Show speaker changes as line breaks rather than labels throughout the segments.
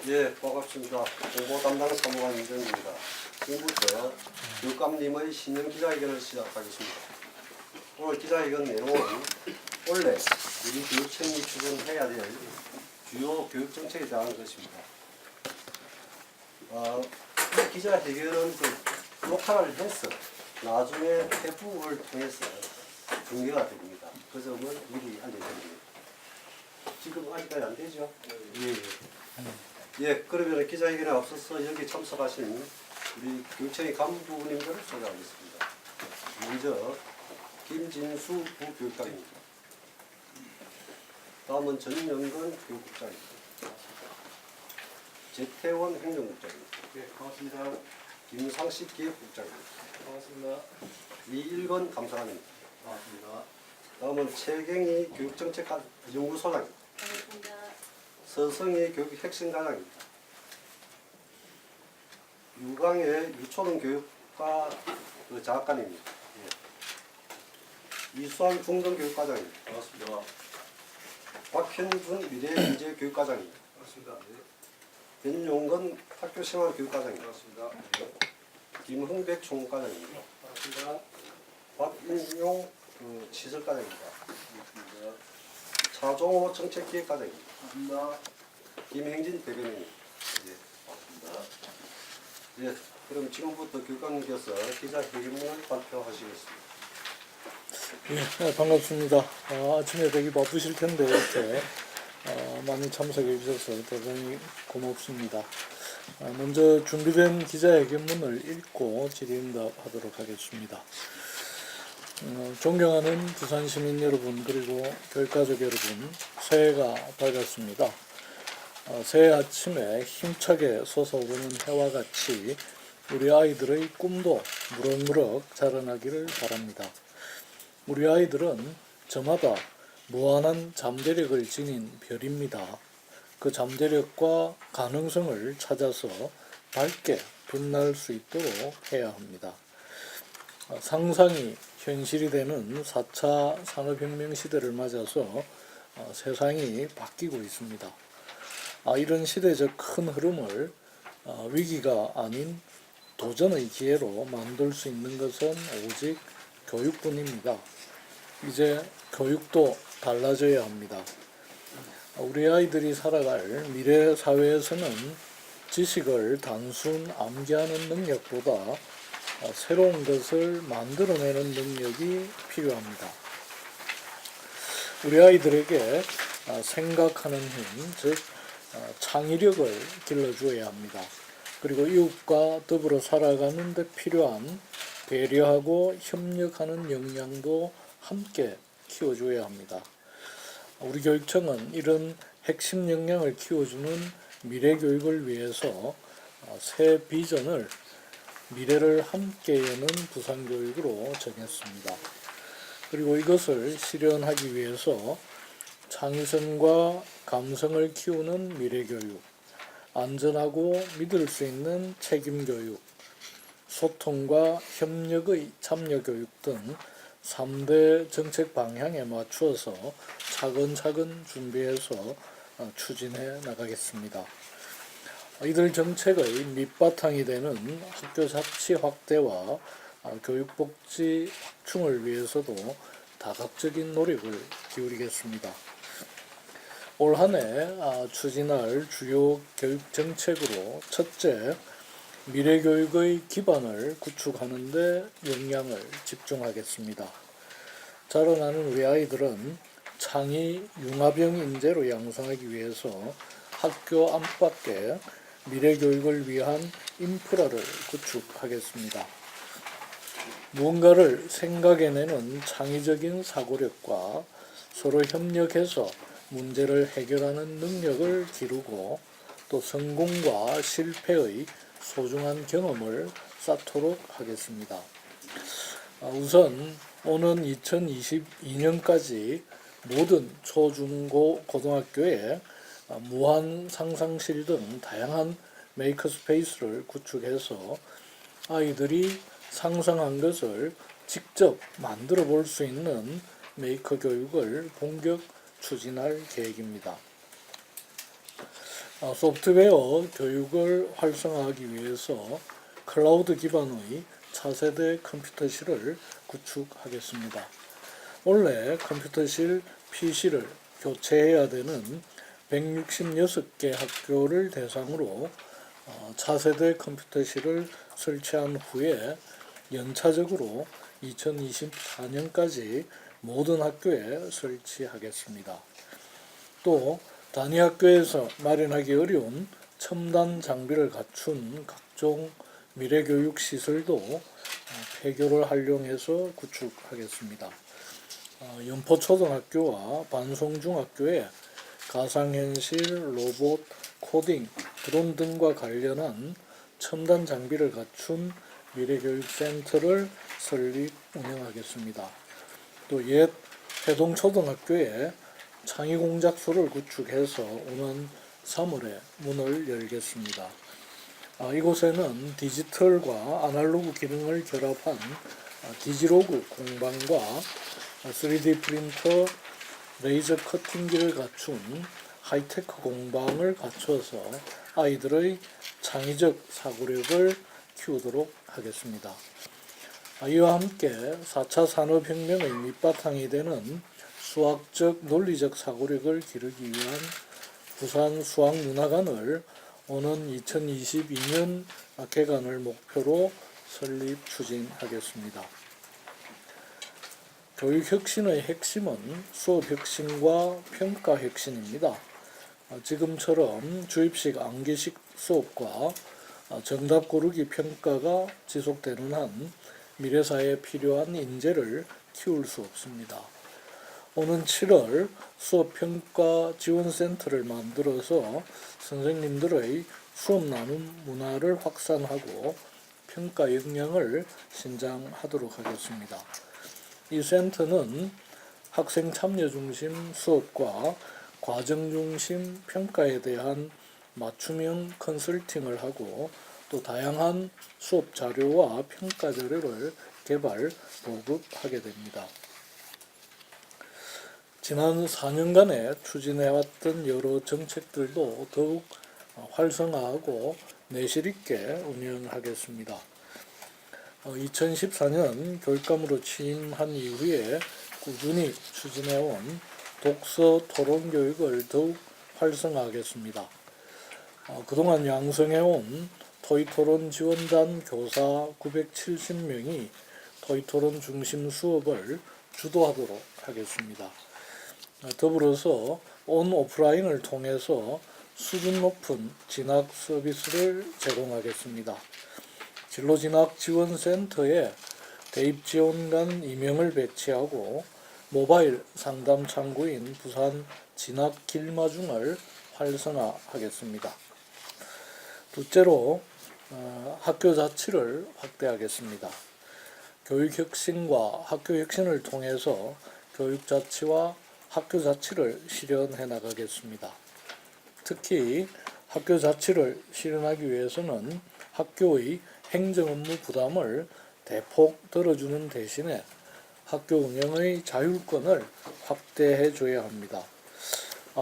예, 반갑습니다. 공보 담당 사무관 임정입니다. 지금부터 교육감님의 신년 기자회견을 시작하겠습니다. 오늘 기자회견 내용은 원래 우리 교육청이 추진해야 될 주요 교육정책에 대한 것입니다. 이 기자회견은 녹화를 해서 나중에 페북을 통해서 공개가 됩니다. 그 점은 미리 알려드립니다. 지금 아직까지 안 되죠? 예, 그러면 기자회견에 앞서서 여기 참석하신 우리 교육청의 간부님들을 소개하겠습니다. 먼저 김진수 부교육감입니다. 다음은 전영건 교육국장입니다. 재태원 행정국장입니다.
네, 반갑습니다.
김상식 기획국장입니다.
반갑습니다.
이일건 감사관입니다.
반갑습니다.
다음은 최경희 교육정책연구소장입니다.
반갑습니다.
서성희 교육혁신과장입니다. 유광의 유초등교육과 자학관입니다. 예. 이수환 중등교육과장입니다.
반갑습니다.
박현준 미래인재교육과장입니다.
반갑습니다.
변용건 학교생활교육과장입니다.
반갑습니다.
김흥백 총무과장입니다.
반갑습니다.
박인용 시설과장입니다.
반갑습니다.
차종호 정책기획과장입니다.
반갑습니다.
김행진 대변인입니다. 예.
반갑습니다.
예, 그럼 지금부터 교육감님께서 기자회견문을 발표하시겠습니다.
네, 반갑습니다. 아침에 되게 바쁘실 텐데 이렇게 많이 참석해 주셔서 대단히 고맙습니다. 먼저 준비된 기자회견문을 읽고 질의응답하도록 하겠습니다. 존경하는 부산 시민 여러분 그리고 교육가족 여러분, 새해가 밝았습니다. 새해 아침에 힘차게 솟아오르는 해와 같이 우리 아이들의 꿈도 무럭무럭 자라나기를 바랍니다. 우리 아이들은 저마다 무한한 잠재력을 지닌 별입니다. 그 잠재력과 가능성을 찾아서 밝게 빛날 수 있도록 해야 합니다. 상상이 현실이 되는 4차 산업혁명 시대를 맞아서 세상이 바뀌고 있습니다. 이런 시대적 큰 흐름을 위기가 아닌 도전의 기회로 만들 수 있는 것은 오직 교육뿐입니다. 이제 교육도 달라져야 합니다. 우리 아이들이 살아갈 미래 사회에서는 지식을 단순 암기하는 능력보다 새로운 것을 만들어내는 능력이 필요합니다. 우리 아이들에게 생각하는 힘, 즉 창의력을 길러주어야 합니다. 그리고 이웃과 더불어 살아가는 데 필요한 배려하고 협력하는 역량도 함께 키워줘야 합니다. 우리 교육청은 이런 핵심 역량을 키워주는 미래 교육을 위해서 새 비전을 미래를 함께 여는 부산교육으로 정했습니다. 그리고 이것을 실현하기 위해서 창의성과 감성을 키우는 미래교육, 안전하고 믿을 수 있는 책임교육, 소통과 협력의 참여교육 등 3대 정책 방향에 맞추어서 차근차근 준비해서 추진해 나가겠습니다. 이들 정책의 밑바탕이 되는 학교 자치 확대와 교육복지 확충을 위해서도 다각적인 노력을 기울이겠습니다. 올 한 해 추진할 주요 교육 정책으로 첫째, 미래교육의 기반을 구축하는 데 역량을 집중하겠습니다. 자라나는 우리 아이들은 창의 융합형 인재로 양성하기 위해서 학교 안팎에 미래교육을 위한 인프라를 구축하겠습니다. 무언가를 생각해내는 창의적인 사고력과 서로 협력해서 문제를 해결하는 능력을 기르고 또 성공과 실패의 소중한 경험을 쌓도록 하겠습니다. 우선 오는 2022년까지 모든 초, 중, 고, 고등학교에 무한 상상실 등 다양한 메이커 스페이스를 구축해서 아이들이 상상한 것을 직접 만들어 볼 수 있는 메이커 교육을 본격 추진할 계획입니다. 소프트웨어 교육을 활성화하기 위해서 클라우드 기반의 차세대 컴퓨터실을 구축하겠습니다. 원래 컴퓨터실 PC를 교체해야 되는 166개 학교를 대상으로 차세대 컴퓨터실을 설치한 후에 연차적으로 2024년까지 모든 학교에 설치하겠습니다. 또 단위 학교에서 마련하기 어려운 첨단 장비를 갖춘 각종 미래교육 시설도 폐교를 활용해서 구축하겠습니다. 연포초등학교와 반송중학교에 가상현실, 로봇, 코딩, 드론 등과 관련한 첨단 장비를 갖춘 미래교육센터를 설립 운영하겠습니다. 또 옛 회동초등학교에 창의공작소를 구축해서 오는 3월에 문을 열겠습니다. 이곳에는 디지털과 아날로그 기능을 결합한 디지로그 공방과 3D 프린터, 레이저 커팅기를 갖춘 하이테크 공방을 갖춰서 아이들의 창의적 사고력을 키우도록 하겠습니다. 이와 함께 4차 산업혁명의 밑바탕이 되는 수학적, 논리적 사고력을 기르기 위한 부산 수학문화관을 오는 2022년 개관을 목표로 설립 추진하겠습니다. 교육혁신의 핵심은 수업혁신과 평가혁신입니다. 지금처럼 주입식 암기식 수업과 정답 고르기 평가가 지속되는 한 미래사회에 필요한 인재를 키울 수 없습니다. 오는 7월 수업평가 지원센터를 만들어서 선생님들의 수업 나눔 문화를 확산하고 평가 역량을 신장하도록 하겠습니다. 이 센터는 학생 참여 중심 수업과 과정 중심 평가에 대한 맞춤형 컨설팅을 하고 또 다양한 수업 자료와 평가 자료를 개발, 보급하게 됩니다. 지난 4년간에 추진해왔던 여러 정책들도 더욱 활성화하고 내실 있게 운영하겠습니다. 2014년 교육감으로 취임한 이후에 꾸준히 추진해온 독서 토론 교육을 더욱 활성화하겠습니다. 그동안 양성해온 토익토론 지원단 교사 970명이 토익토론 중심 수업을 주도하도록 하겠습니다. 더불어서 온 오프라인을 통해서 수준 높은 진학 서비스를 제공하겠습니다. 진로진학지원센터에 대입지원관 2명을 배치하고 모바일 상담 창구인 부산 진학길마중을 활성화하겠습니다. 둘째로 학교 자치를 확대하겠습니다. 교육혁신과 학교혁신을 통해서 교육자치와 학교자치를 실현해 나가겠습니다. 특히 학교자치를 실현하기 위해서는 학교의 행정업무 부담을 대폭 덜어주는 대신에 학교 운영의 자율권을 확대해 줘야 합니다.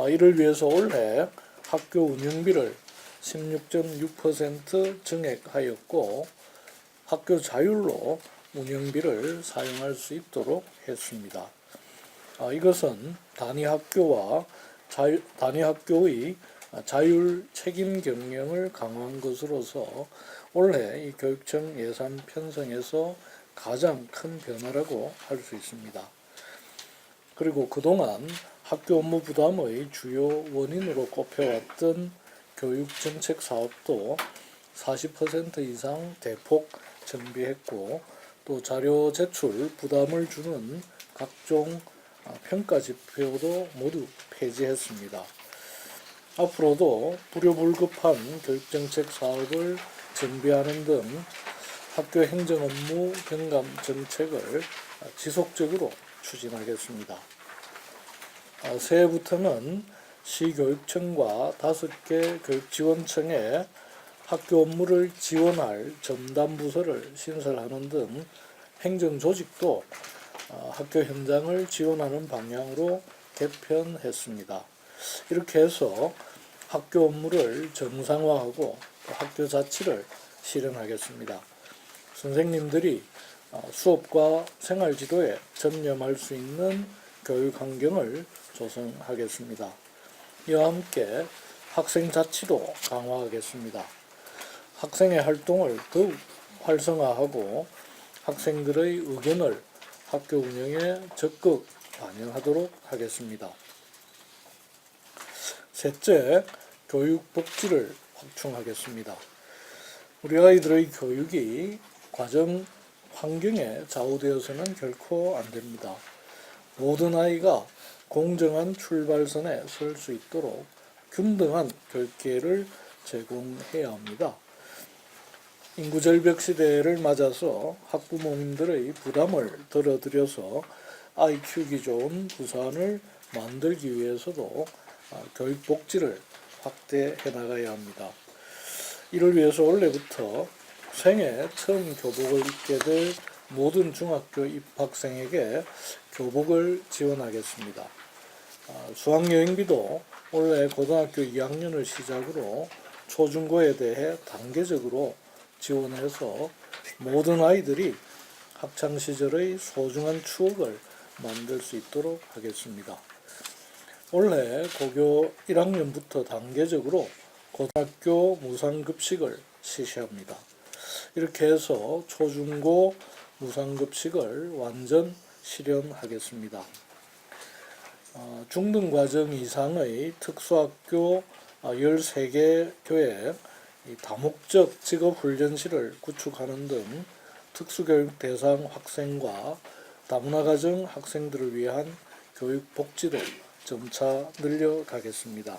이를 위해서 올해 학교 운영비를 16.6% 증액하였고 학교 자율로 운영비를 사용할 수 있도록 했습니다. 이것은 단위 학교의 자율 책임 경영을 강화한 것으로서 올해 이 교육청 예산 편성에서 가장 큰 변화라고 할 수 있습니다. 그리고 그동안 학교 업무 부담의 주요 원인으로 꼽혀왔던 교육정책 사업도 40% 이상 대폭 정비했고 또 자료 제출 부담을 주는 각종 평가 지표도 모두 폐지했습니다. 앞으로도 불효불급한 교육정책 사업을 정비하는 등 학교 행정업무 경감 정책을 지속적으로 추진하겠습니다. 새해부터는 시교육청과 5개 교육지원청에 학교 업무를 지원할 전담부서를 신설하는 등 행정조직도 학교 현장을 지원하는 방향으로 개편했습니다. 이렇게 해서 학교 업무를 정상화하고 또 학교 자치를 실현하겠습니다. 선생님들이 수업과 생활지도에 전념할 수 있는 교육 환경을 조성하겠습니다. 이와 함께 학생 자치도 강화하겠습니다. 학생의 활동을 더욱 활성화하고 학생들의 의견을 학교 운영에 적극 반영하도록 하겠습니다. 셋째, 교육 복지를 확충하겠습니다. 우리 아이들의 교육이 과정 환경에 좌우되어서는 결코 안 됩니다. 모든 아이가 공정한 출발선에 설 수 있도록 균등한 교육 기회를 제공해야 합니다. 인구절벽 시대를 맞아서 학부모님들의 부담을 덜어드려서 아이 키우기 좋은 부산을 만들기 위해서도 교육 복지를 확대해 나가야 합니다. 이를 위해서 올해부터 생애 처음 교복을 입게 될 모든 중학교 입학생에게 교복을 지원하겠습니다. 수학여행비도 올해 고등학교 2학년을 시작으로 초중고에 대해 단계적으로 지원해서 모든 아이들이 학창시절의 소중한 추억을 만들 수 있도록 하겠습니다. 올해 고교 1학년부터 단계적으로 고등학교 무상급식을 실시합니다. 이렇게 해서 초중고 무상급식을 완전 실현하겠습니다. 중등과정 이상의 특수학교 13개 교에 다목적 직업훈련실을 구축하는 등 특수교육 대상 학생과 다문화가정 학생들을 위한 교육 복지도 점차 늘려가겠습니다.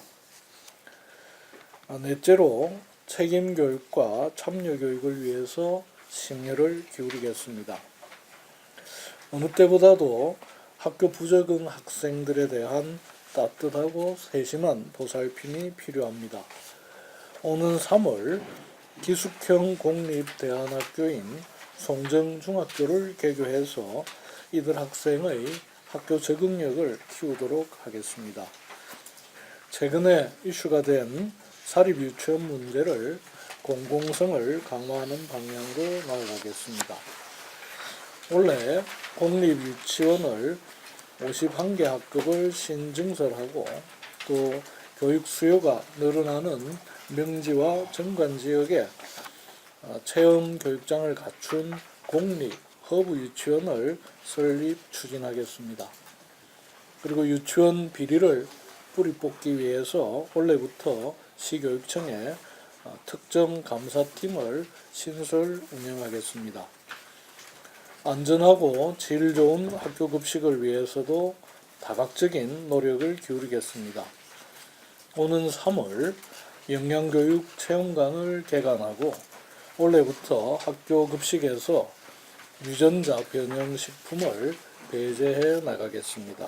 넷째로 책임교육과 참여교육을 위해서 심혈을 기울이겠습니다. 어느 때보다도 학교 부적응 학생들에 대한 따뜻하고 세심한 보살핌이 필요합니다. 오는 3월 기숙형 공립대안학교인 송정중학교를 개교해서 이들 학생의 학교 적응력을 키우도록 하겠습니다. 최근에 이슈가 된 사립유치원 문제를 공공성을 강화하는 방향으로 나아가겠습니다. 올해 공립유치원을 51개 학급을 신증설하고 또 교육 수요가 늘어나는 명지와 정관 지역에 체험 교육장을 갖춘 공립 허브 유치원을 설립 추진하겠습니다. 그리고 유치원 비리를 뿌리 뽑기 위해서 올해부터 시교육청에 특정 감사팀을 신설 운영하겠습니다. 안전하고 질 좋은 학교 급식을 위해서도 다각적인 노력을 기울이겠습니다. 오는 3월 영양교육 체험관을 개관하고 올해부터 학교 급식에서 유전자 변형 식품을 배제해 나가겠습니다.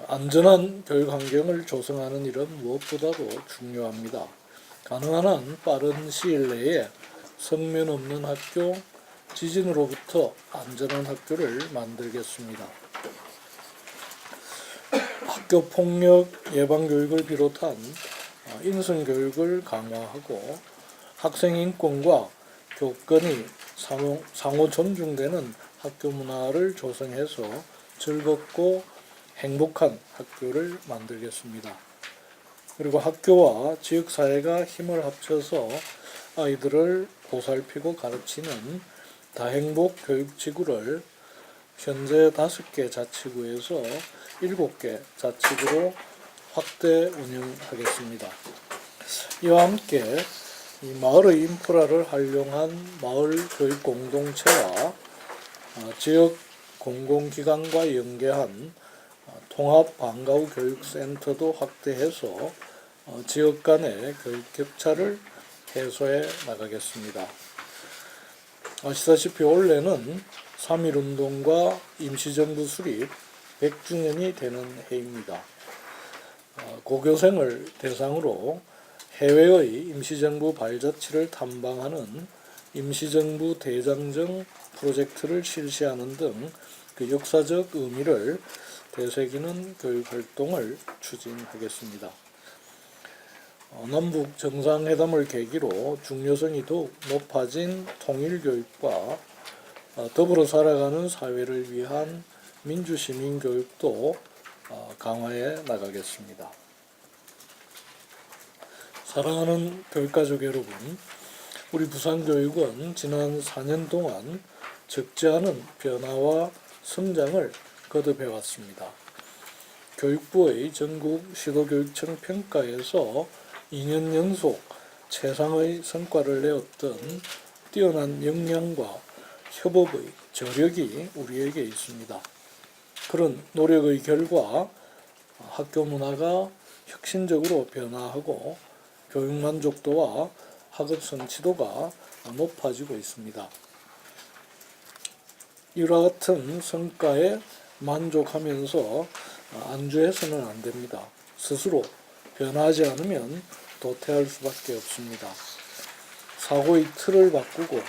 안전한 교육 환경을 조성하는 일은 무엇보다도 중요합니다. 가능한 한 빠른 시일 내에 성면 없는 학교, 지진으로부터 안전한 학교를 만들겠습니다. 학교 폭력 예방 교육을 비롯한 인성 교육을 강화하고 학생 인권과 교권이 상호 존중되는 학교 문화를 조성해서 즐겁고 행복한 학교를 만들겠습니다. 그리고 학교와 지역사회가 힘을 합쳐서 아이들을 보살피고 가르치는 다행복 교육지구를 현재 5개 자치구에서 7개 자치구로 확대 운영하겠습니다. 이와 함께 이 마을의 인프라를 활용한 마을 교육 공동체와 지역 공공기관과 연계한 통합 방과후 교육센터도 확대해서 지역 간의 교육 격차를 해소해 나가겠습니다. 아시다시피 올해는 3.1운동과 임시정부 수립 100주년이 되는 해입니다. 고교생을 대상으로 해외의 임시정부 발자취를 탐방하는 임시정부 대장정 프로젝트를 실시하는 등 그 역사적 의미를 되새기는 교육활동을 추진하겠습니다. 남북 정상회담을 계기로 중요성이 더욱 높아진 통일교육과 더불어 살아가는 사회를 위한 민주시민교육도 강화해 나가겠습니다. 사랑하는 교육가족 여러분, 우리 부산교육은 지난 4년 동안 적지 않은 변화와 성장을 거듭해왔습니다. 교육부의 전국 시도교육청 평가에서 2년 연속 최상의 성과를 내었던 뛰어난 역량과 협업의 저력이 우리에게 있습니다. 그런 노력의 결과 학교 문화가 혁신적으로 변화하고 교육 만족도와 학업 성취도가 높아지고 있습니다. 이와 같은 성과에 만족하면서 안주해서는 안 됩니다. 스스로 변하지 않으면 도태할 수밖에 없습니다. 사고의 틀을 바꾸고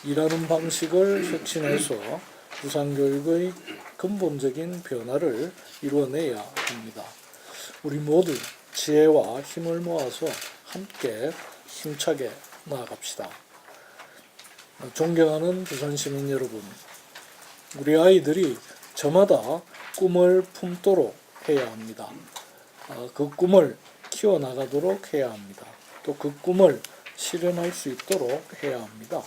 일하는 방식을 혁신해서 부산교육의 근본적인 변화를 이루어내야 합니다. 우리 모두 지혜와 힘을 모아서 함께 힘차게 나아갑시다. 존경하는 부산시민 여러분, 우리 아이들이 저마다 꿈을 품도록 해야 합니다. 그 꿈을 키워나가도록 해야 합니다. 또 그 꿈을 실현할 수 있도록 해야 합니다.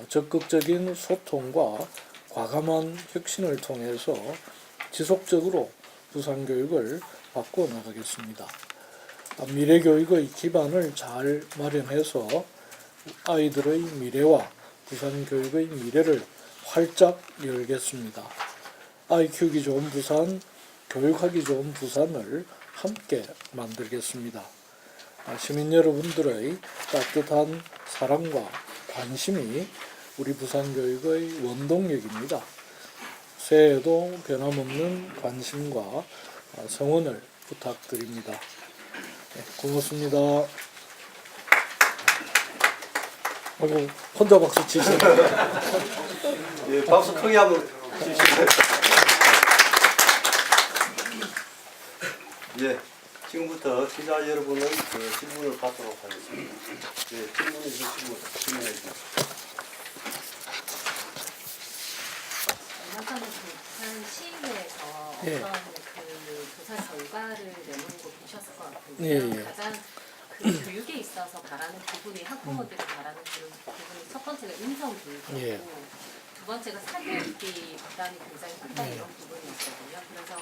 적극적인 소통과 과감한 혁신을 통해서 지속적으로 부산교육을 바꾸어 나가겠습니다. 미래교육의 기반을 잘 마련해서 아이들의 미래와 부산교육의 미래를 활짝 열겠습니다. 아이 키우기 좋은 부산, 교육하기 좋은 부산을 함께 만들겠습니다. 시민 여러분들의 따뜻한 사랑과 관심이 우리 부산교육의 원동력입니다. 새해에도 변함없는 관심과 성원을 부탁드립니다. 네, 고맙습니다. 아이고, 혼자 박수 치시네.
예, 박수 크게 한번 주시죠. 예, 지금부터 기자 여러분의 질문을 받도록 하겠습니다. 예, 질문해 주시면 질문해 주십시오.
아까 부산 시의회에서
예.
어떤 그 조사 결과를 내놓고 계셨을 것 같은데요.
예, 예.
가장 그 교육에 있어서 바라는 부분이 학부모들이 바라는 부분이 첫 번째가 인성 교육이었고
예.
두 번째가 사교육비 부담이 굉장히 크다 이런 부분이었거든요. 그래서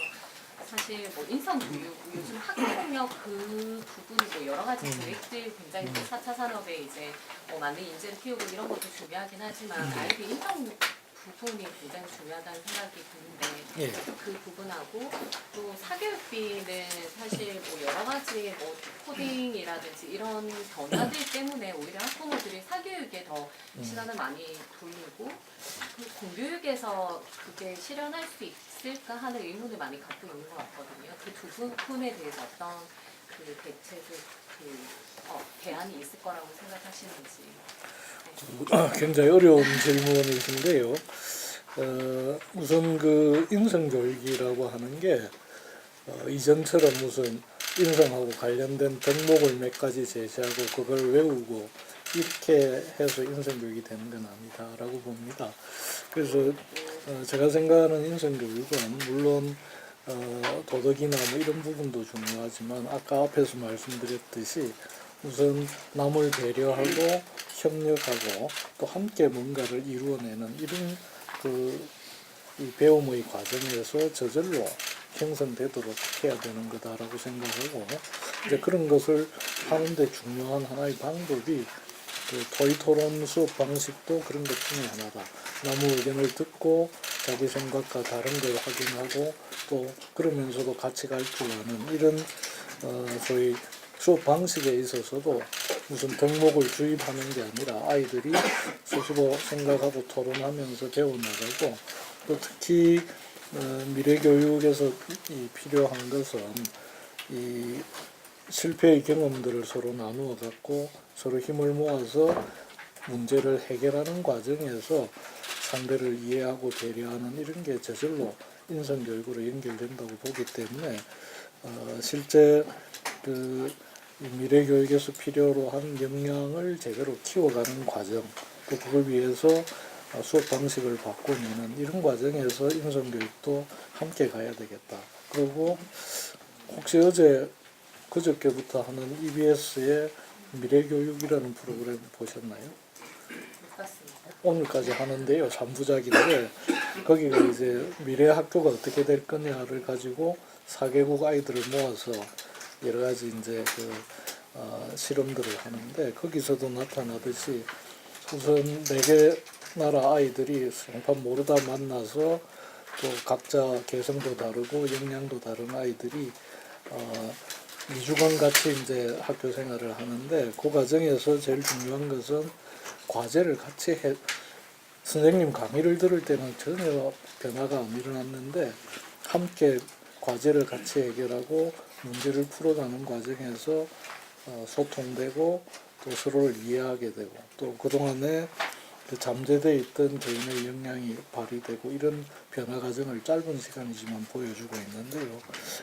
사실 뭐 인성 교육, 요즘 학교폭력 그 부분이 뭐 여러 가지 계획들 굉장히 4차 산업에 이제 맞는 인재를 키우고 이런 것도 중요하긴 하지만 아이들 인성 부분이 굉장히 중요하다는 생각이 드는데
예.
그 부분하고 또 사교육비는 사실 뭐 여러 가지 뭐 코딩이라든지 이런 변화들 때문에 오히려 학부모들이 사교육에 더 시간을 많이 돌리고 그 공교육에서 그게 실현할 수 있을까 하는 의문을 많이 갖고 있는 것 같거든요. 그 두 부분에 대해서 어떤 그 대책을 대안이 있을 거라고 생각하시는지.
굉장히 어려운 질문이신데요. 우선 그 인성교육이라고 하는 게 이전처럼 무슨 인성하고 관련된 덕목을 몇 가지 제시하고 그걸 외우고 이렇게 해서 인성교육이 되는 건 아니다라고 봅니다. 그래서 제가 생각하는 인성교육은 물론 도덕이나 뭐 이런 부분도 중요하지만 아까 앞에서 말씀드렸듯이 우선 남을 배려하고 협력하고 또 함께 뭔가를 이루어내는 이런 이 배움의 과정에서 저절로 형성되도록 해야 되는 거다라고 생각하고 이제 그런 것을 하는데 중요한 하나의 방법이 그 토의 토론 수업 방식도 그런 것 중에 하나다. 남의 의견을 듣고 자기 생각과 다른 걸 확인하고 또 그러면서도 같이 가르치려는 이런 소위 수업 방식에 있어서도 무슨 덕목을 주입하는 게 아니라 아이들이 스스로 생각하고 토론하면서 배워나가고 또 특히 미래교육에서 필요한 것은 이 실패의 경험들을 서로 나누어 갖고 서로 힘을 모아서 문제를 해결하는 과정에서 상대를 이해하고 배려하는 이런 게 저절로 인성교육으로 연결된다고 보기 때문에 실제 이 이 미래 교육에서 필요로 한 역량을 제대로 키워가는 과정, 또 그걸 위해서 수업 방식을 바꾸는 이런 과정에서 인성교육도 함께 가야 되겠다. 그리고 혹시 그저께부터 하는 EBS의 미래교육이라는 프로그램 보셨나요?
못 봤습니다.
오늘까지 하는데요. 3부작인데 거기가 이제 미래 학교가 어떻게 될 거냐를 가지고 4개국 아이들을 모아서 여러 가지 이제 실험들을 하는데 거기서도 나타나듯이 우선 4개 나라 아이들이 생판 모르다 만나서 또 각자 개성도 다르고 역량도 다른 아이들이 2주간 같이 이제 학교 생활을 하는데 그 과정에서 제일 중요한 것은 과제를 같이 선생님 강의를 들을 때는 전혀 변화가 안 일어났는데 함께 과제를 같이 해결하고 문제를 풀어가는 과정에서 소통되고 또 서로를 이해하게 되고 또 그동안에 잠재되어 있던 개인의 역량이 발휘되고 이런 변화 과정을 짧은 시간이지만 보여주고 있는데요.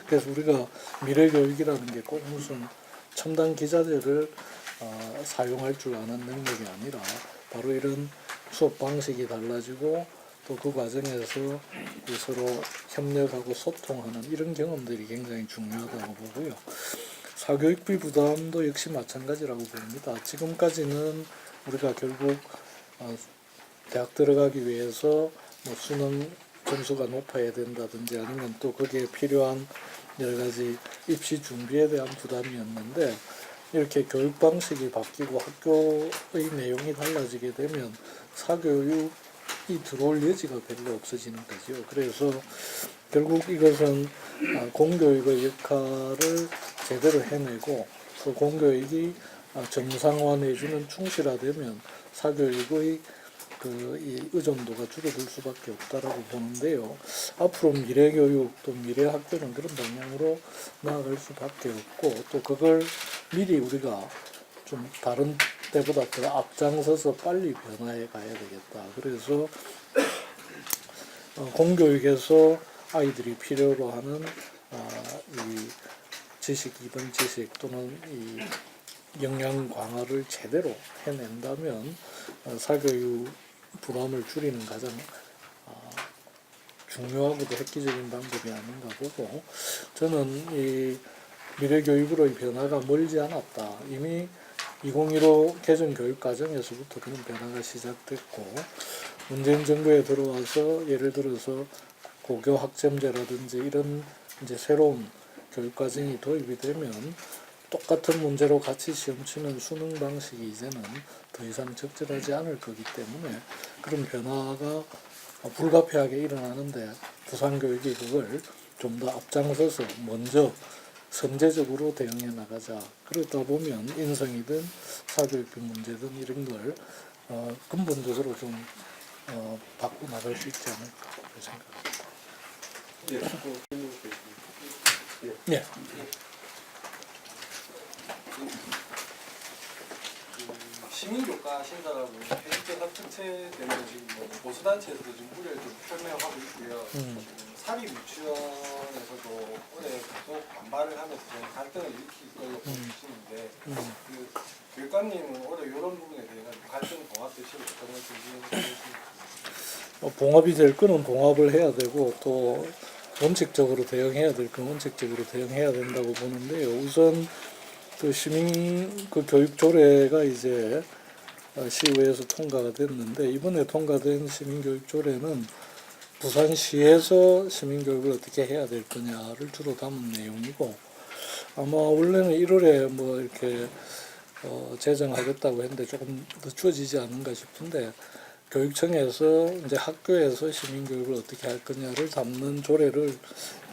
그래서 우리가 미래교육이라는 게 꼭 무슨 첨단 기자재를 사용할 줄 아는 능력이 아니라 바로 이런 수업 방식이 달라지고 또 그 과정에서 서로 협력하고 소통하는 이런 경험들이 굉장히 중요하다고 보고요. 사교육비 부담도 역시 마찬가지라고 봅니다. 지금까지는 우리가 결국 대학 들어가기 위해서 뭐 수능 점수가 높아야 된다든지 아니면 또 거기에 필요한 여러 가지 입시 준비에 대한 부담이었는데 이렇게 교육 방식이 바뀌고 학교의 내용이 달라지게 되면 사교육이 들어올 여지가 별로 없어지는 거죠. 그래서 결국 이것은 공교육의 역할을 제대로 해내고 또 공교육이 정상화 내지는 충실화되면 사교육의 이 의존도가 줄어들 수밖에 없다라고 보는데요. 앞으로 미래교육 또 미래학교는 그런 방향으로 나아갈 수밖에 없고 또 그걸 미리 우리가 좀 다른 때보다 더 앞장서서 빨리 변화해 가야 되겠다. 그래서 공교육에서 아이들이 필요로 하는 이 지식, 이번 지식 또는 이 역량 강화를 제대로 해낸다면 사교육 부담을 줄이는 가장 중요하고도 획기적인 방법이 아닌가 보고 저는 이 미래교육으로의 변화가 멀지 않았다. 이미 2015 개정 교육 과정에서부터 그런 변화가 시작됐고 문재인 정부에 들어와서 예를 들어서 고교 학점제라든지 이런 이제 새로운 교육 과정이 도입이 되면 똑같은 문제로 같이 시험 치는 수능 방식이 이제는 더 이상 적절하지 않을 거기 때문에 그런 변화가 불가피하게 일어나는데 부산교육이 그걸 좀 더 앞장서서 먼저 선제적으로 대응해 나가자. 그러다 보면 인성이든 사교육비 문제든 이런 걸 근본적으로 좀 바꿔 나갈 수 있지 않을까 그렇게 생각합니다.
예, 또 질문 있습니다.
예.
시민교과 신사라고 회의적 합특채되는 지금 뭐 보수단체에서도 지금 우려를 좀 표명하고 있고요. 사립 유치원에서도 올해 계속 반발을 하면서 좀 갈등을 일으킬 걸로 보시는데 그 교육감님은 올해 이런 부분에 대해서 갈등 봉합 대책을 어떤 걸 준비하시는지?
봉합이 될 거는 봉합을 해야 되고 또 원칙적으로 대응해야 될 건 원칙적으로 대응해야 된다고 보는데요. 우선 그 시민 교육 조례가 이제 시의회에서 통과가 됐는데 이번에 통과된 시민교육 조례는 부산시에서 시민교육을 어떻게 해야 될 거냐를 주로 담은 내용이고 아마 원래는 1월에 뭐 이렇게 제정하겠다고 했는데 조금 늦춰지지 않은가 싶은데 교육청에서 이제 학교에서 시민교육을 어떻게 할 거냐를 담는 조례를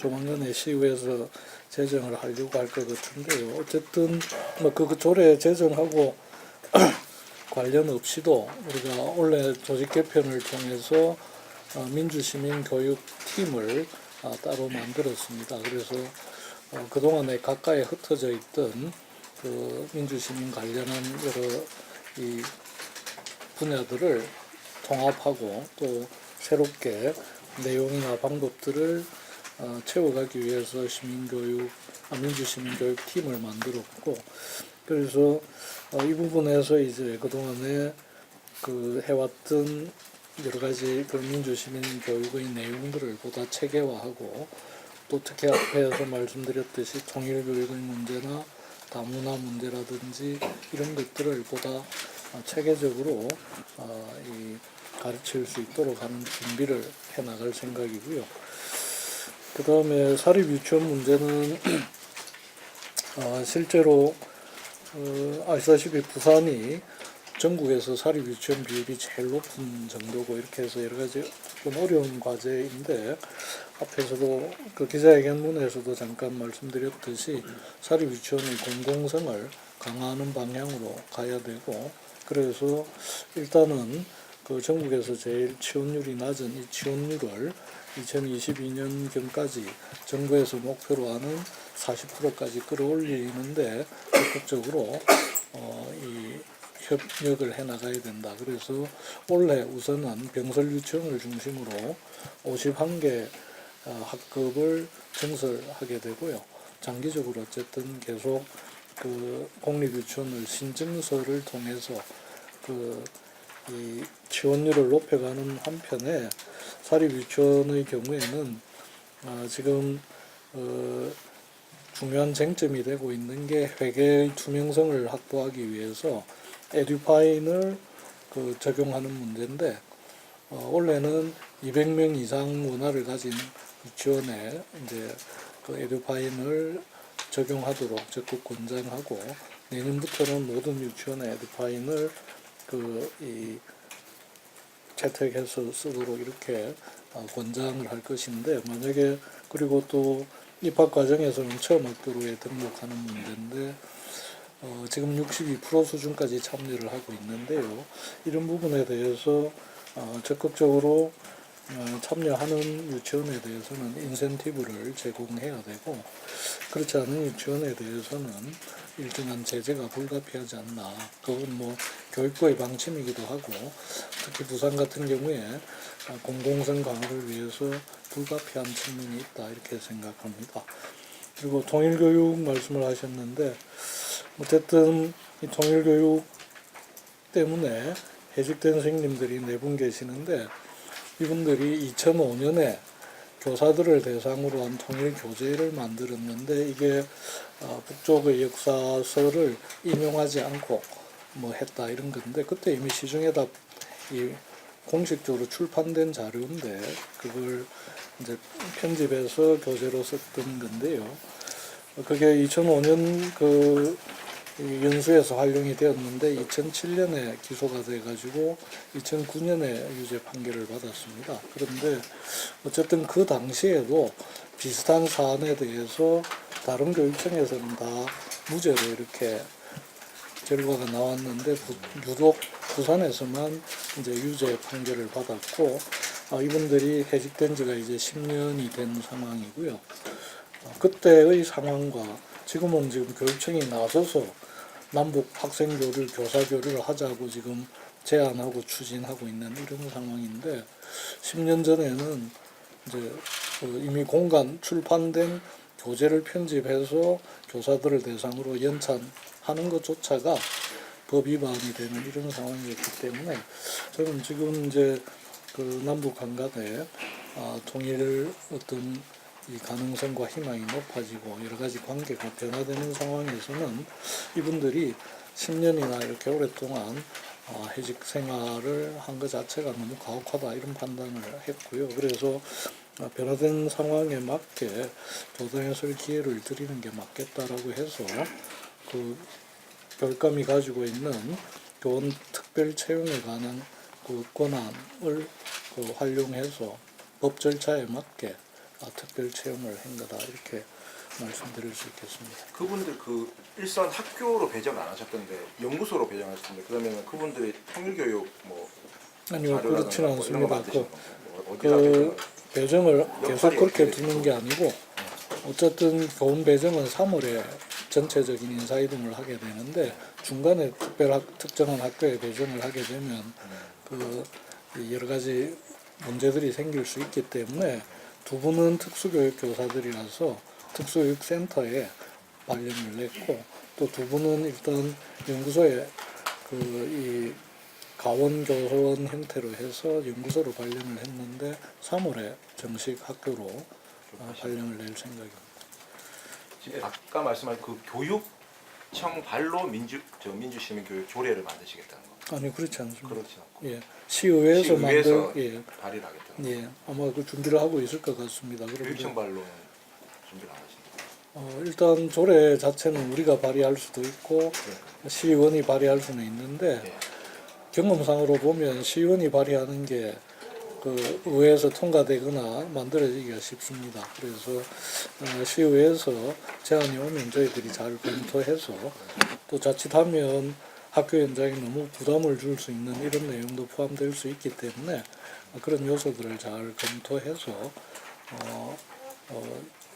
조만간에 시의회에서 제정을 하려고 할 것 같은데요. 어쨌든 뭐 그 조례 제정하고 관련 없이도 우리가 원래 조직 개편을 통해서 민주시민교육팀을 따로 만들었습니다. 그래서 그동안에 가까이 흩어져 있던 그 민주시민 관련한 여러 이 분야들을 통합하고 또 새롭게 내용이나 방법들을 채워가기 위해서 시민교육 민주시민교육팀을 만들었고, 그래서 이 부분에서 이제 그동안에 그 해왔던 여러 가지 그 민주시민교육의 내용들을 보다 체계화하고, 또 특히 앞에서 말씀드렸듯이 통일교육의 문제나 다문화 문제라든지 이런 것들을 보다 체계적으로 이 가르칠 수 있도록 하는 준비를 해나갈 생각이고요. 그 다음에 사립유치원 문제는 실제로 아시다시피 부산이 전국에서 사립유치원 비율이 제일 높은 정도고, 이렇게 해서 여러 가지 좀 어려운 과제인데, 앞에서도 그 기자회견문에서도 잠깐 말씀드렸듯이 사립유치원의 공공성을 강화하는 방향으로 가야 되고, 그래서 일단은 그 전국에서 제일 취업률이 낮은 이 취업률을 2022년경까지 정부에서 목표로 하는 40%까지 끌어올리는데 적극적으로 이 협력을 해 나가야 된다. 그래서 올해 우선은 병설 유치원을 중심으로 51개 학급을 증설하게 되고요. 장기적으로 어쨌든 계속 그 공립유치원을 신증서를 통해서 이 지원율을 높여가는 한편에 사립유치원의 경우에는 지금 중요한 쟁점이 되고 있는 게 회계의 투명성을 확보하기 위해서 에듀파인을 적용하는 문제인데, 원래는 200명 이상 원화를 가진 유치원에 이제 그 에듀파인을 적용하도록 적극 권장하고, 내년부터는 모든 유치원에 에듀파인을 채택해서 쓰도록 이렇게 권장을 할 것인데, 만약에 그리고 또 입학 과정에서는 처음 학교로에 등록하는 문제인데 지금 62% 수준까지 참여를 하고 있는데요. 이런 부분에 대해서 적극적으로 참여하는 유치원에 대해서는 인센티브를 제공해야 되고, 그렇지 않은 유치원에 대해서는 일정한 제재가 불가피하지 않나. 그건 뭐 교육부의 방침이기도 하고, 특히 부산 같은 경우에 공공성 강화를 위해서 불가피한 측면이 있다, 이렇게 생각합니다. 그리고 통일교육 말씀을 하셨는데, 어쨌든 이 통일교육 때문에 해직된 선생님들이 4분 계시는데, 이분들이 2005년에 교사들을 대상으로 한 통일교재를 만들었는데, 이게 북쪽의 역사서를 인용하지 않고 뭐 했다 이런 건데, 그때 이미 시중에다 이 공식적으로 출판된 자료인데 그걸 이제 편집해서 교재로 썼던 건데요. 그게 2005년 그 연수에서 활용이 되었는데 2007년에 기소가 돼가지고 2009년에 유죄 판결을 받았습니다. 그런데 어쨌든 그 당시에도 비슷한 사안에 대해서 다른 교육청에서는 다 무죄로 이렇게 결과가 나왔는데 유독 부산에서만 이제 유죄 판결을 받았고, 이분들이 해직된 지가 이제 10년이 된 상황이고요. 그때의 상황과 지금은 지금 교육청이 나서서 남북 학생 교류, 교사 교류를 하자고 지금 제안하고 추진하고 있는 이런 상황인데, 10년 전에는 이제 이미 공간 출판된 교재를 편집해서 교사들을 대상으로 연찬하는 것조차가 법 위반이 되는 이런 상황이었기 때문에, 저는 지금 이제 그 남북 간간에 통일 어떤 이 가능성과 희망이 높아지고 여러 가지 관계가 변화되는 상황에서는 이분들이 10년이나 이렇게 오랫동안 해직 생활을 한 것 자체가 너무 가혹하다, 이런 판단을 했고요. 그래서 변화된 상황에 맞게 교당에 설 기회를 드리는 게 맞겠다라고 해서 그 교육감이 가지고 있는 교원 특별 채용에 관한 그 권한을 활용해서 법 절차에 맞게 특별 채용을 한 거다, 이렇게 말씀드릴 수 있겠습니다.
그분들 그 일선 학교로 배정 안 하셨던데 연구소로 배정하셨던데, 그러면 그분들이 통일교육 뭐
아니요, 그렇지는 않습니다.
어디다
그 배정을 계속 그렇게
어떻게
두는 게 아니고, 어쨌든 교원 배정은 3월에 전체적인 인사이동을 하게 되는데, 중간에 특정한 학교에 배정을 하게 되면 그 여러 가지 문제들이 생길 수 있기 때문에, 두 분은 특수교육 교사들이라서 특수교육센터에 발령을 냈고 또 두 분은 일단 연구소에 이 가원교원 형태로 해서 연구소로 발령을 했는데 3월에 정식 학교로 발령을 낼 생각입니다.
아까 말씀하신 그 교육청 발로 민주시민교육 조례를 만드시겠다는 거.
아니 그렇지 않습니다.
그렇지 않고
예, 시의회에서
시의회에서
예,
발의를 하겠다는 거.
예, 아마 그 준비를 하고 있을 것 같습니다.
교육청
그런데
발로는 준비를 안 하신다.
일단 조례 자체는 우리가 발의할 수도 있고
그러니까.
시의원이 발의할 수는 있는데
예.
경험상으로 보면 시의원이 발의하는 게 그 의회에서 통과되거나 만들어지기가 쉽습니다. 그래서 시의회에서 제안이 오면 저희들이 잘 검토해서 또 자칫하면 학교 현장에 너무 부담을 줄 수 있는 이런 내용도 포함될 수 있기 때문에 그런 요소들을 잘 검토해서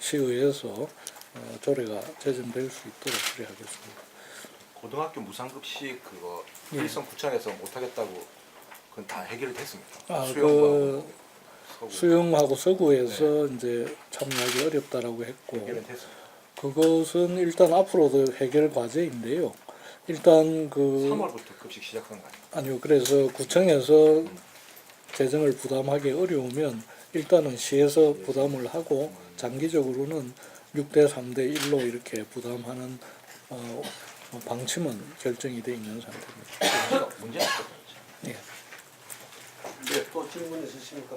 시의회에서 조례가 제정될 수 있도록 그래야겠습니다.
고등학교 무상급식 그거
예.
일선 구청에서 못하겠다고 그건 다 해결이 됐습니까?
그
서구
수영하고 서구에서 이제 참여하기 어렵다라고 했고
해결은 됐습니다.
그것은 일단 앞으로도 해결 과제인데요. 일단 그
3월부터 급식 시작하는 거 아니에요?
아니요. 그래서 구청에서 재정을 부담하기 어려우면 일단은 시에서 부담을 하고 장기적으로는 6대 3대 1로 이렇게 부담하는 방침은 결정이 돼 있는 상태입니다.
문제는 없거든요.
예.
네, 또 질문 있으십니까?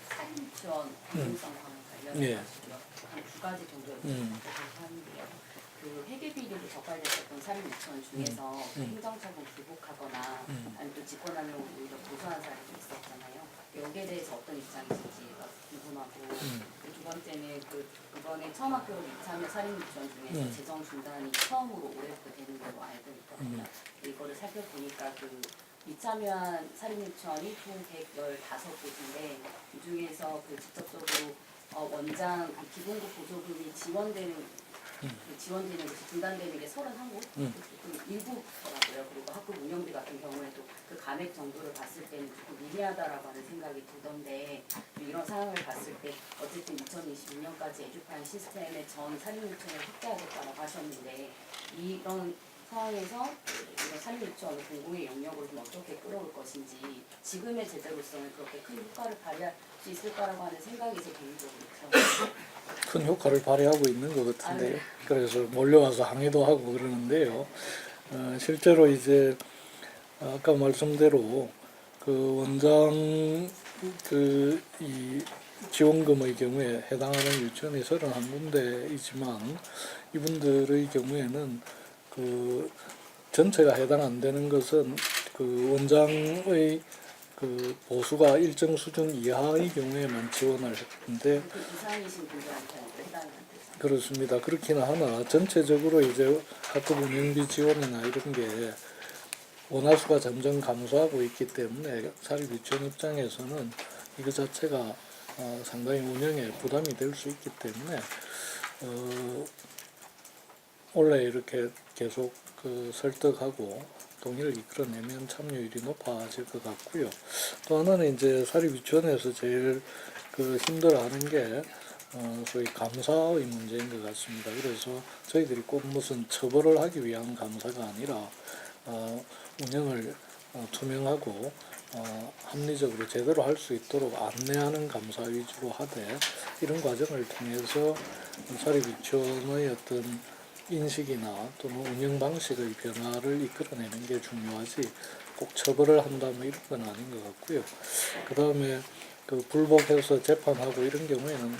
사진 지원 공정성과 관련해서
예.
한 2가지 정도
음.
하는데요. 그 회계비리로 적발됐었던 사립 유치원 중에서 행정처분 불복하거나 아니면 또 직권하려고 오히려 고소한 사람이 있었잖아요. 여기에 대해서 어떤 입장이신지가 궁금하고 두 번째는 이번에 처음 학교로 이참여 사립 유치원 중에서 재정 중단이 처음으로 올해부터 되는 걸로 알고 있거든요. 이거를 살펴보니까 이참여한 사립 유치원이 총 115곳인데 이 중에서 직접적으로 원장 기본급 보조금이 지원되는 것이 중단되는 게 31곳, 조금 일부더라고요. 그리고 학급 운영비 같은 경우에도 그 감액 정도를 봤을 때는 조금 미미하다라고 하는 생각이 들던데 이런 상황을 봤을 때 어쨌든 2026년까지 에듀파인 시스템의 전 사립유치원을 확대하겠다고 하셨는데 이런 상황에서 이런 사립유치원을 공공의 영역으로 좀 어떻게 끌어올 것인지 지금의 제도로서는 그렇게 큰 효과를 발휘할 수 있을까라고 하는 생각이 제 개인적으로 들어요.
큰 효과를 발휘하고 있는 것 같은데요. 그래서 몰려와서 항의도 하고 그러는데요. 실제로 이제 아까 말씀대로 그 원장 이 지원금의 경우에 해당하는 유치원이 31군데이지만 이분들의 경우에는 그 전체가 해당 안 되는 것은 그 원장의 그 보수가 일정 수준 이하의 경우에만 지원을 했는데
그 이상이신 분들한테는 해당이 안 되죠.
그렇습니다. 그렇기는 하나 전체적으로 이제 학급 운영비 지원이나 이런 게 원화수가 점점 감소하고 있기 때문에 사립 유치원 입장에서는 이거 자체가 상당히 운영에 부담이 될 수 있기 때문에 원래 이렇게 계속 설득하고 동의를 이끌어내면 참여율이 높아질 것 같고요. 또 하나는 이제 사립 유치원에서 제일 힘들어하는 게 소위 감사의 문제인 것 같습니다. 그래서 저희들이 꼭 무슨 처벌을 하기 위한 감사가 아니라 운영을 투명하고 합리적으로 제대로 할 수 있도록 안내하는 감사 위주로 하되 이런 과정을 통해서 사립 유치원의 어떤 인식이나 또는 운영 방식의 변화를 이끌어내는 게 중요하지 꼭 처벌을 한다 뭐 이런 건 아닌 것 같고요. 그 다음에 불복해서 재판하고 이런 경우에는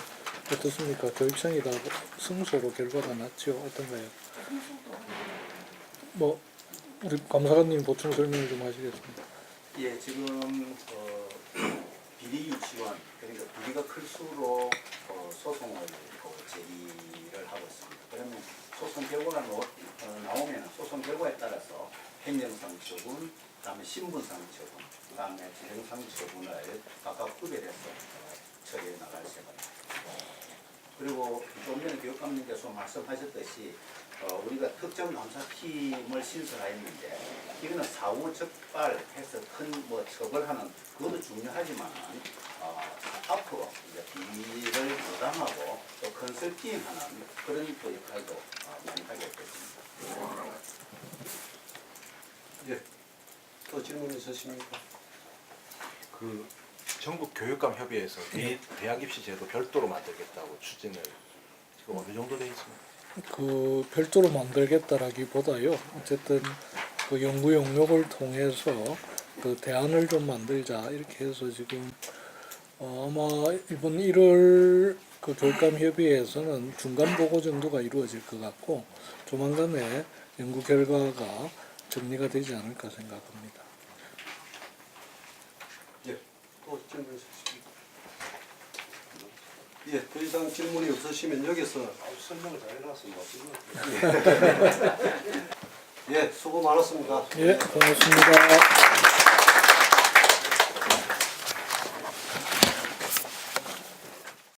어떻습니까? 교육청이 다 승소로 결과가 났죠. 어떤가요? 뭐 우리 감사관님 보충 설명을 좀 하시겠습니다.
예, 지금 비리 유치원 그러니까 비리가 클수록 소송을 제기를 하고 있습니다. 그러면 소송 결과가 나오면 소송 결과에 따라서 행정상 처분, 그다음에 신분상 처분, 그다음에 재정상 처분을 각각 구별해서 처리해 나갈 생각입니다. 그리고 좀 전에 교육감님께서 말씀하셨듯이 우리가 특정 감사팀을 신설했는데 이거는 사후 적발해서 큰 뭐 처벌하는 그것도 중요하지만 앞으로 이제 비리를 무당하고 또 컨설팅하는 그런 또 역할도 많이 하게 됐습니다.
예. 또 질문 있으십니까?
그 전국 교육감 협의회에서 대학 입시 제도 별도로 만들겠다고 추진을 지금 어느 정도 돼 있습니까?
그 별도로 만들겠다라기보다요. 어쨌든 그 연구 용역을 통해서 그 대안을 좀 만들자 이렇게 해서 지금 아마 이번 1월 그 교육감 협의회에서는 중간 보고 정도가 이루어질 것 같고 조만간에 연구 결과가 정리가 되지 않을까 생각합니다.
예. 또 질문 있으십니까? 예. 더 이상 질문이 없으시면 여기서
설명을 잘 해놨습니다.
예. 수고 많았습니다.
예, 고맙습니다.